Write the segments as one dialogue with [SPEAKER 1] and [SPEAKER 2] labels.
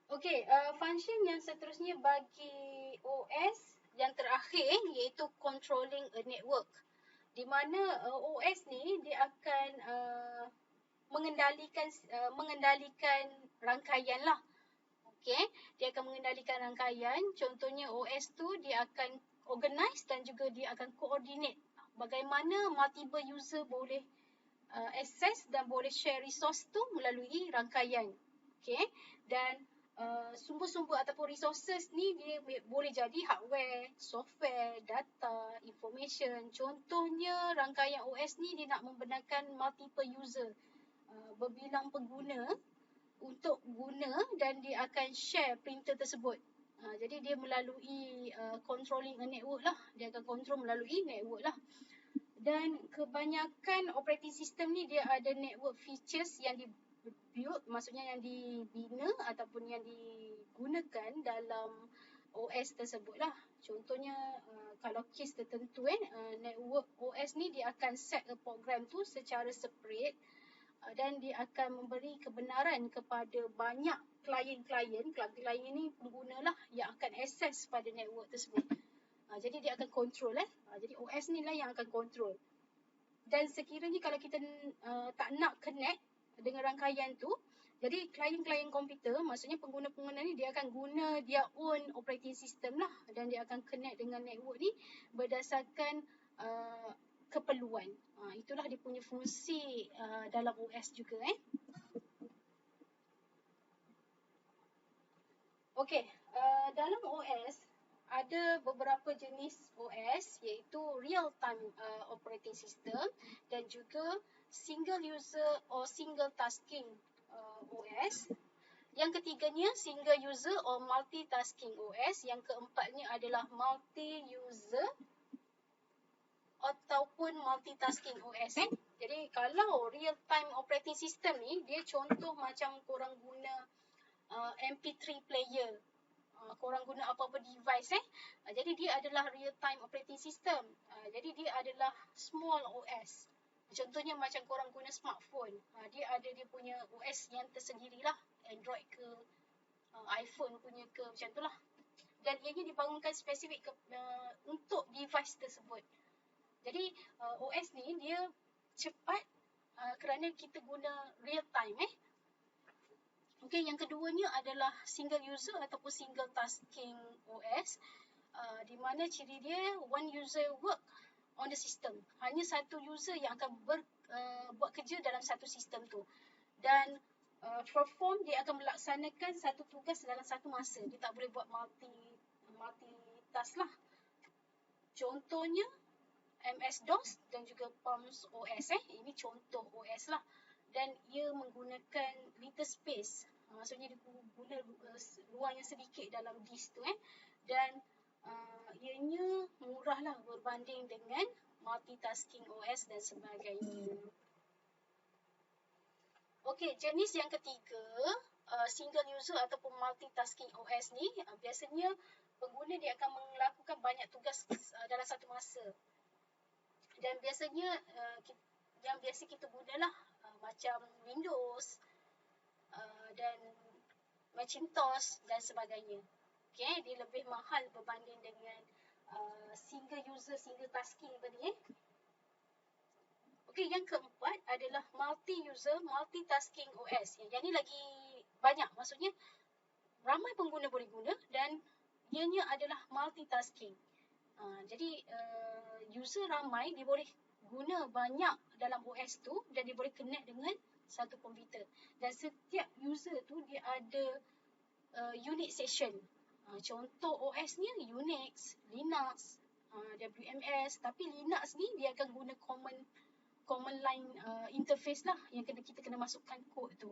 [SPEAKER 1] Okey, function yang seterusnya bagi OS yang terakhir iaitu controlling a network. Di mana OS ni dia akan mengendalikan rangkaian lah. Okey, dia akan mengendalikan rangkaian. Contohnya OS tu dia akan organize dan juga dia akan coordinate bagaimana multiple user boleh access dan boleh share resource tu melalui rangkaian. Okey, dan sumber-sumber ataupun resources ni dia boleh jadi hardware, software, data, information. Contohnya rangkaian OS ni dia nak membenarkan multiple user, berbilang pengguna untuk guna dan dia akan share printer tersebut. Jadi dia melalui controlling a network lah. Dia akan control melalui network lah. Dan kebanyakan operating system ni dia ada network features yang build, maksudnya yang dibina ataupun yang digunakan dalam OS tersebut lah. Contohnya kalau kes tertentu network OS ni dia akan set a program tu secara separate dan dia akan memberi kebenaran kepada banyak klien-klien ini pengguna lah yang akan access pada network tersebut. Jadi dia akan control jadi OS ni lah yang akan control. Dan sekiranya kalau kita tak nak connect dengan rangkaian tu, jadi klien-klien komputer, maksudnya pengguna-pengguna ni dia akan guna dia own operating system lah dan dia akan connect dengan network ni berdasarkan keperluan. Itulah dia punya fungsi dalam OS juga Okey, dalam OS ada beberapa jenis OS iaitu real time operating system dan juga single user or single tasking OS. Yang ketiganya single user or multitasking OS. Yang keempatnya adalah multi user ataupun multitasking OS Jadi kalau real time operating system ni dia contoh macam korang guna MP3 player, korang guna apa-apa device jadi dia adalah real time operating system. Jadi dia adalah small OS. Contohnya macam korang guna smartphone, dia ada dia punya OS yang tersendirilah, Android ke iPhone punya ke macam tu lah. Dan ianya dibangunkan spesifik untuk device tersebut. Jadi OS ni dia cepat kerana kita guna real time Okey, yang keduanya adalah single user ataupun single tasking OS, di mana ciri dia one user work on the system. Hanya satu user yang akan buat kerja dalam satu sistem tu. Dan perform dia akan melaksanakan satu tugas dalam satu masa. Dia tak boleh buat multitask lah. Contohnya MS-DOS dan juga Palms OS Ini contoh OS lah. Dan ia menggunakan little space. Maksudnya dia guna ruang yang sedikit dalam disk tu Dan ianya murah lah berbanding dengan multitasking OS dan sebagainya. Okey, jenis yang ketiga, single user ataupun multitasking OS ni, biasanya pengguna dia akan melakukan banyak tugas dalam satu masa. Dan biasanya yang biasa kita gunalah macam Windows dan Macintosh dan sebagainya. Okey, dia lebih mahal berbanding dengan single user, single tasking tadi Okey, yang keempat adalah multi-user, multitasking OS. Yang ni lagi banyak, maksudnya ramai pengguna boleh guna dan ianya adalah multitasking. Jadi user ramai dia boleh guna banyak dalam OS tu dan dia boleh connect dengan satu komputer. Dan setiap user tu dia ada unit session. Contoh OS-nya Unix, Linux, WMS. Tapi Linux ni dia akan guna command line interface lah yang kita kena masukkan kod tu.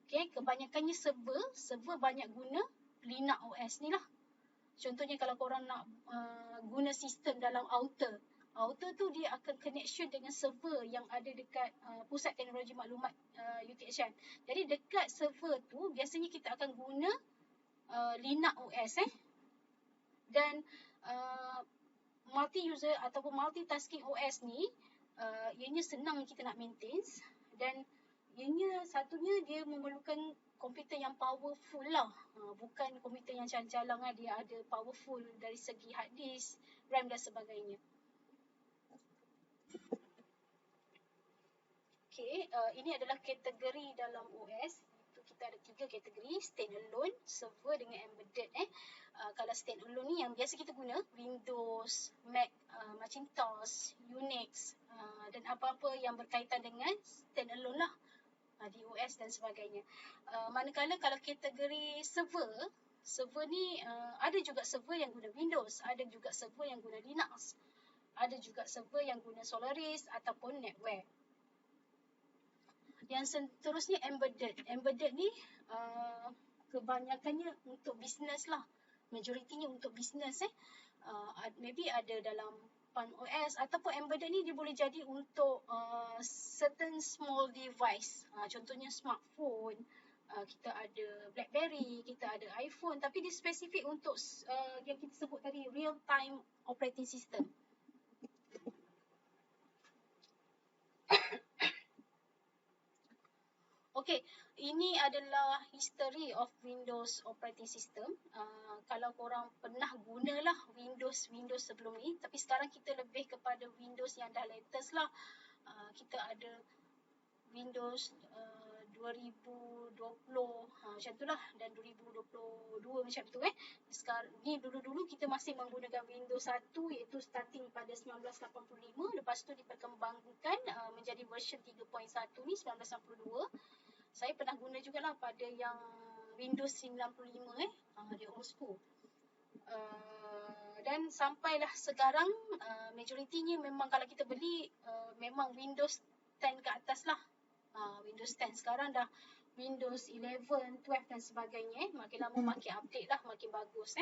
[SPEAKER 1] Okay, kebanyakannya server banyak guna Linux OS ni lah. Contohnya kalau korang nak guna sistem dalam outer tu dia akan connection dengan server yang ada dekat pusat teknologi maklumat UTH. Jadi dekat server tu biasanya kita akan guna Linux OS Dan multi-user ataupun multitasking OS ni ianya senang kita nak maintain dan ianya satunya dia memerlukan komputer yang powerful lah. Bukan komputer yang calang-calang lah, dia ada powerful dari segi hard disk, RAM dan sebagainya. Okay, ini adalah kategori dalam OS. Kita ada 3 kategori, standalone, server dengan embedded. Kalau standalone ni yang biasa kita guna, Windows, Mac, Macintosh, Unix dan apa-apa yang berkaitan dengan standalone lah di OS dan sebagainya. Manakala kalau kategori server ni ada juga server yang guna Windows, ada juga server yang guna Linux, ada juga server yang guna Solaris ataupun NetWare. Yang seterusnya embedded. Embedded ni kebanyakannya untuk bisnes lah. Majoritinya untuk bisnes. Maybe ada dalam Palm OS ataupun embedded ni dia boleh jadi untuk certain small device. Contohnya smartphone, kita ada BlackBerry, kita ada iPhone, tapi dia spesifik untuk yang kita sebut tadi real time operating system. Okey, ini adalah history of Windows operating system. Kalau korang pernah gunalah Windows sebelum ni, tapi sekarang kita lebih kepada Windows yang dah latest lah. Kita ada Windows 2020 macam tu lah, dan 2022 macam tu Sekarang ni dulu-dulu kita masih menggunakan Windows 1, iaitu starting pada 1985, lepas tu diperkembangkan menjadi version 3.1 ni 1992. Saya pernah guna jugalah pada yang Windows 95 dia old school. Dan sampailah sekarang majoritinya memang kalau kita beli memang Windows 10 ke atas lah. Windows 10 sekarang dah Windows 11, 12 dan sebagainya. Makin lama makin update lah, makin bagus